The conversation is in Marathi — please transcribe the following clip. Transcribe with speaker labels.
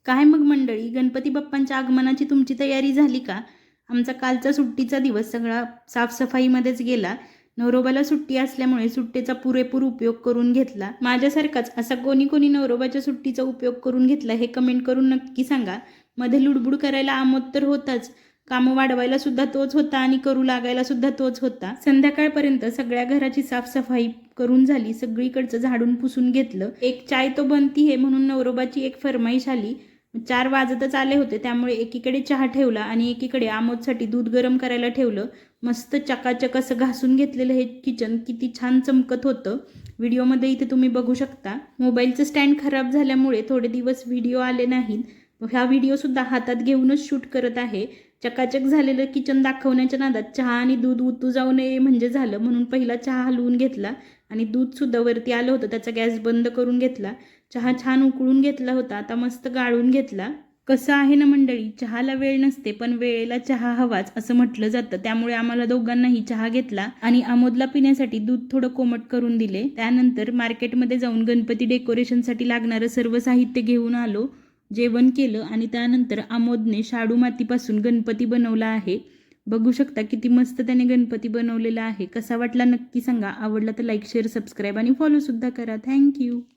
Speaker 1: काय मग मंडळी, गणपती बाप्पांच्या आगमनाची तुमची तयारी झाली का? आमचा कालचा सुट्टीचा दिवस सगळा साफसफाईमध्येच गेला. नवरोबाला सुट्टी असल्यामुळे सुट्टीचा पुरेपूर उपयोग करून घेतला. माझ्यासारखाच असा कोणी कोणी नवरोबाच्या सुट्टीचा उपयोग करून घेतला हे कमेंट करून नक्की सांगा. मध्ये लुडबुड करायला आमोद तर होताच, कामं वाढवायला सुद्धा तोच होता आणि करू लागायला सुद्धा तोच होता. संध्याकाळपर्यंत सगळ्या घराची साफसफाई करून झाली, सगळीकडचं झाडून पुसून घेतलं. एक चाय तो बनती है म्हणून नवरोबाची एक फरमाईश आली. 4 वाजतच आले होते, त्यामुळे एकीकडे चहा ठेवला आणि एकीकडे आमोदसाठी दूध गरम करायला ठेवलं. मस्त चकाचक असं घासून घेतलेलं हे किचन किती छान चमकत होतं. व्हिडिओमध्ये इथे तुम्ही बघू शकता. मोबाईलचं स्टँड खराब झाल्यामुळे थोडे दिवस व्हिडिओ आले नाहीत. हा व्हिडिओसुद्धा हातात घेऊनच शूट करत आहे. चकाचक झालेलं किचन दाखवण्याच्या नादात चहा आणि दूध उतू जाऊ नये म्हणजे झालं, म्हणून पहिला चहा हलवून घेतला आणि दूधसुद्धा वरती आलं होतं, त्याचा गॅस बंद करून घेतला. चहा छान उकळून घेतला होता, आता मस्त गाळून घेतला. कसं आहे ना मंडळी, चहाला वेळ नसते पण वेळेला चहा हवाच असं म्हटलं जातं. त्यामुळे आम्हाला दोघांनाही चहा घेतला आणि आमोदला पिण्यासाठी दूध थोडं कोमट करून दिले. त्यानंतर मार्केटमध्ये जाऊन गणपती डेकोरेशनसाठी लागणारं सर्व साहित्य घेऊन आलो. जेवण केलं आणि त्यानंतर आमोदने शाडू मातीपासून गणपती बनवला आहे. बघू शकता किती मस्त त्याने गणपती बनवलेला आहे. कसा वाटला नक्की सांगा. आवडला तर लाईक, शेअर, सबस्क्राईब आणि फॉलोसुद्धा करा. थँक्यू.